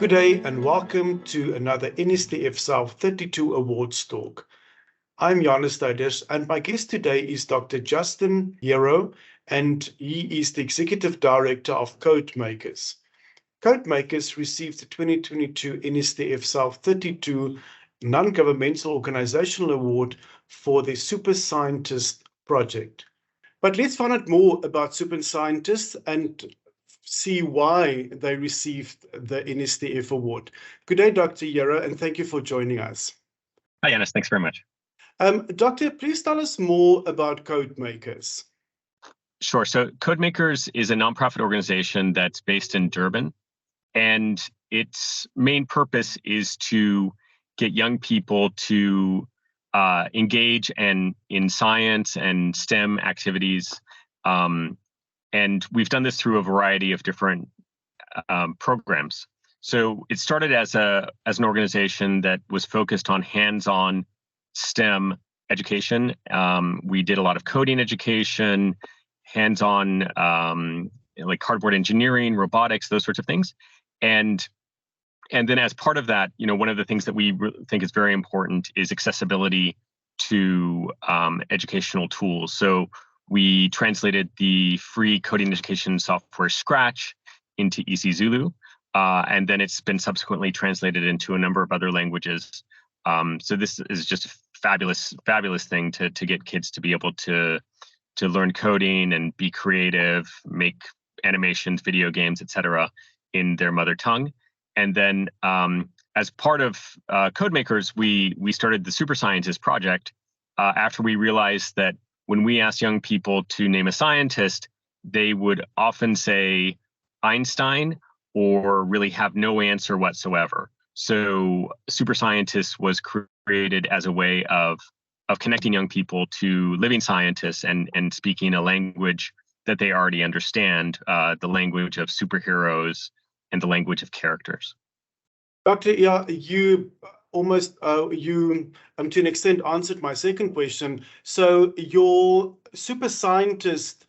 Good day and welcome to another NSTF South 32 Awards talk. I'm Janus and my guest today is Dr. Justin Yarrow, and he is the Executive Director of CodeMakers. CodeMakers received the 2022 NSTF South 32 Non-Governmental Organizational Award for the SuperScientists project. But let's find out more about SuperScientists and see why they received the NSTF award. Good day, Dr. Yarrow, and thank you for joining us. Hi, Janus. Thanks very much. Doctor, please tell us more about CodeMakers. Sure. So CodeMakers is a nonprofit organization that's based in Durban, and its main purpose is to get young people to engage in science and STEM activities. And we've done this through a variety of different programs. So it started as an organization that was focused on hands-on STEM education. We did a lot of coding education, hands-on like cardboard engineering, robotics, those sorts of things. And then as part of that, one of the things that we think is very important is accessibility to educational tools. So we translated the free coding education software Scratch into EC Zulu, and then it's been subsequently translated into a number of other languages. So this is just a fabulous thing to get kids to be able to learn coding and be creative, make animations, video games, etc., in their mother tongue. And then as part of CodeMakers, we started the SuperScientists project after we realized that when we asked young people to name a scientist, they would often say Einstein or really have no answer whatsoever. So SuperScientists was created as a way of connecting young people to living scientists and speaking a language that they already understand, the language of superheroes and the language of characters. Doctor, yeah, you almost to an extent answered my second question. So your SuperScientist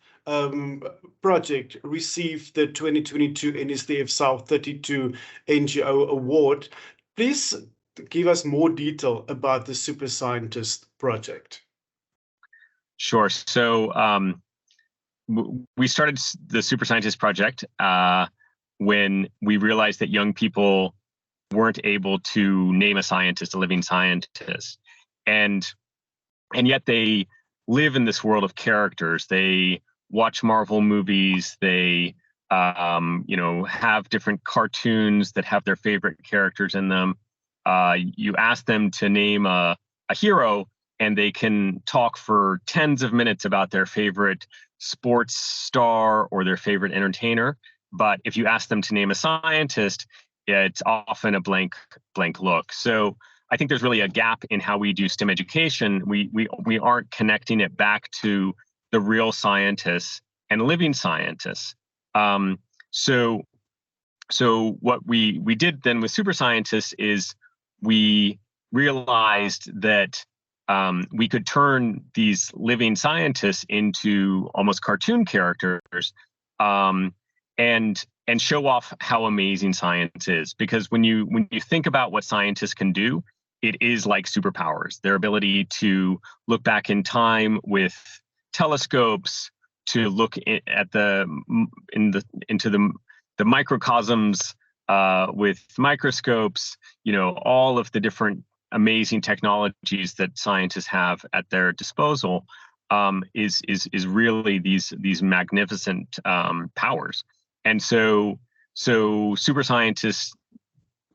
project received the 2022 NSTF South 32 NGO award. Please give us more detail about the SuperScientist project. Sure. So we started the SuperScientist project when we realized that young people weren't able to name a scientist, a living scientist, and yet they live in this world of characters. They watch Marvel movies. They have different cartoons that have their favorite characters in them. You ask them to name a hero, and they can talk for tens of minutes about their favorite sports star or their favorite entertainer. But if you ask them to name a scientist, it's often a blank look. So I think there's really a gap in how we do STEM education. We aren't connecting it back to the real scientists and living scientists. So what we did then with SuperScientists is we realized that we could turn these living scientists into almost cartoon characters, and show off how amazing science is. Because when you think about what scientists can do, it is like superpowers. Their ability to look back in time with telescopes, to look into the microcosms with microscopes, all of the different amazing technologies that scientists have at their disposal, is really these magnificent powers. And so SuperScientists,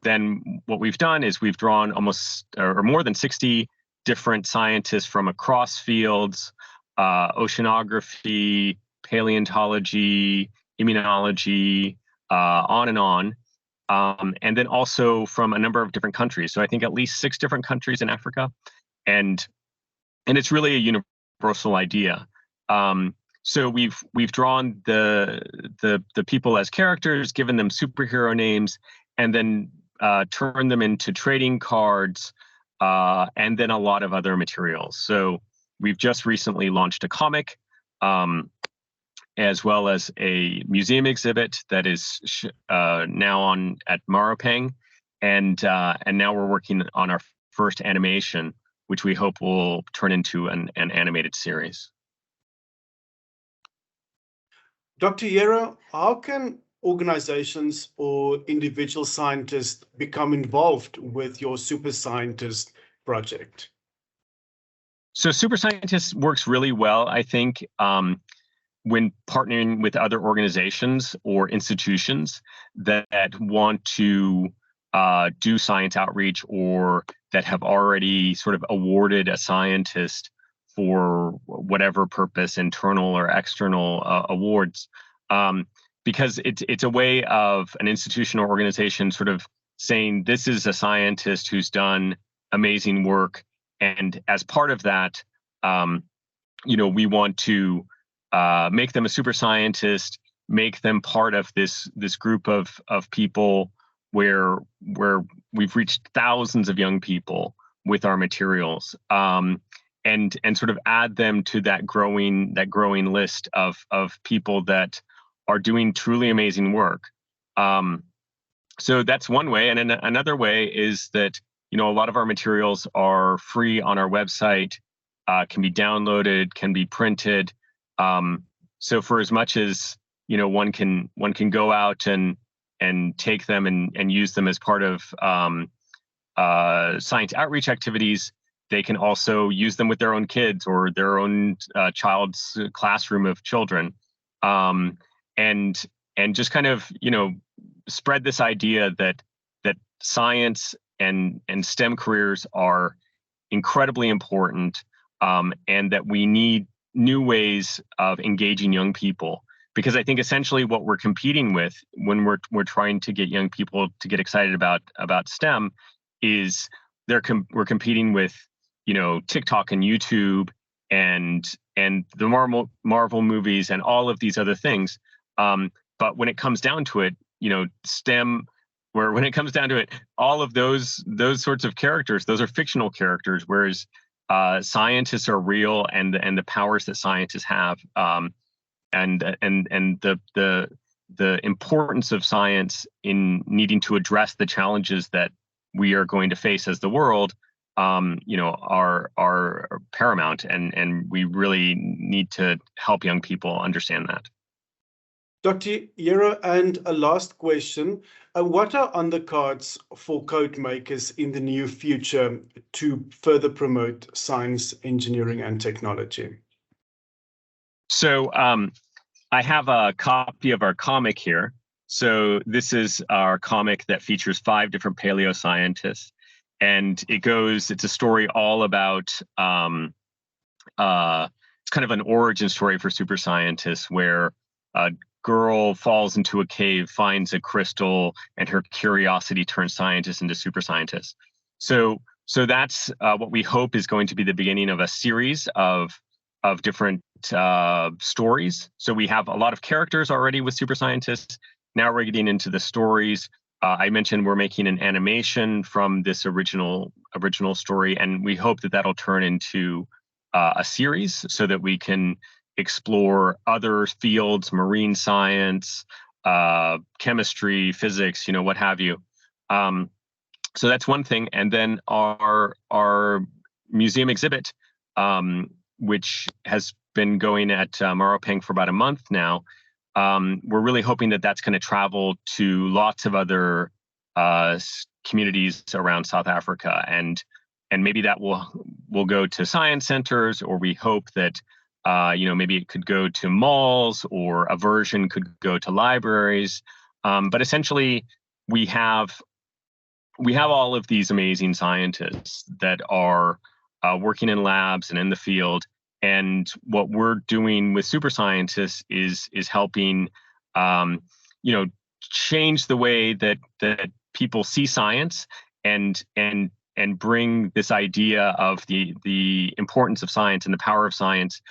then what we've done is we've drawn almost or more than 60 different scientists from across fields, oceanography, paleontology, immunology, on and on. And then also from a number of different countries. So I think at least 6 different countries in Africa. And it's really a universal idea. So we've drawn the people as characters, given them superhero names, and then turned them into trading cards, and then a lot of other materials. So we've just recently launched a comic, as well as a museum exhibit that is now on at Maropeng, and now we're working on our first animation, which we hope will turn into an animated series. Dr. Yarrow, how can organizations or individual scientists become involved with your Super Scientist project? So Super Scientists works really well, I think, when partnering with other organizations or institutions that want to do science outreach, or that have already sort of awarded a scientist for whatever purpose, internal or external awards, because it's a way of an institution or organization sort of saying, this is a scientist who's done amazing work, and as part of that, we want to make them a super scientist, make them part of this group of people where we've reached thousands of young people with our materials, and sort of add them to that growing list of people that are doing truly amazing work. So that's one way, and another way is that a lot of our materials are free on our website, can be downloaded, can be printed. So for as much as one can go out and take them and use them as part of science outreach activities, they can also use them with their own kids or their own child's classroom of children, and just kind of spread this idea that science and STEM careers are incredibly important, and that we need new ways of engaging young people. Because I think essentially what we're competing with when we're trying to get young people to get excited about STEM is we're competing with TikTok and YouTube and the Marvel movies and all of these other things. But when it comes down to it, STEM, when it comes down to it, all of those sorts of characters, those are fictional characters, whereas scientists are real, and the powers that scientists have, and the importance of science in needing to address the challenges that we are going to face as the world, are paramount, and we really need to help young people understand that. Dr. Yarrow, and a last question. What are on the cards for CodeMakers in the near future to further promote science, engineering, and technology? So I have a copy of our comic here. So this is our comic that features 5 different paleo scientists. And it's a story all about, it's kind of an origin story for super scientists, where a girl falls into a cave, finds a crystal, and her curiosity turns scientists into super scientists. So that's what we hope is going to be the beginning of a series of different stories. So we have a lot of characters already with super scientists. Now we're getting into the stories. I mentioned we're making an animation from this original story, and we hope that that'll turn into a series so that we can explore other fields, marine science, chemistry, physics, what have you. So that's one thing. And then our museum exhibit, which has been going at Maropeng for about a month now, we're really hoping that that's going to travel to lots of other communities around South Africa, and maybe that will go to science centers, or we hope that maybe it could go to malls, or a version could go to libraries. But essentially, we have all of these amazing scientists that are working in labs and in the field. And what we're doing with Super Scientists is helping, change the way that people see science, and bring this idea of the importance of science and the power of science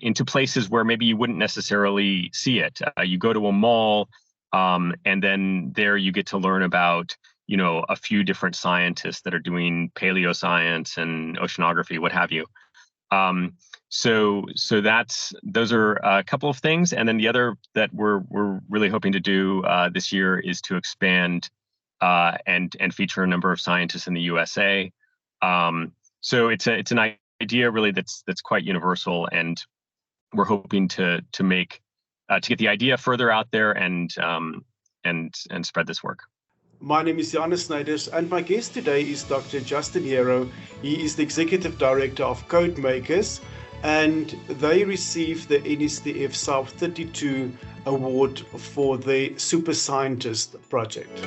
into places where maybe you wouldn't necessarily see it. You go to a mall, and then there you get to learn about a few different scientists that are doing paleo science and oceanography, what have you. So those are a couple of things, and then the other that we're really hoping to do this year is to expand and feature a number of scientists in the USA. So it's an idea really that's quite universal, and we're hoping to get the idea further out there and spread this work. My name is Yarrow, and my guest today is Dr. Justin Yarrow. He is the Executive Director of CodeMakers, and they received the NSTF South 32 Award for the SuperScientists project.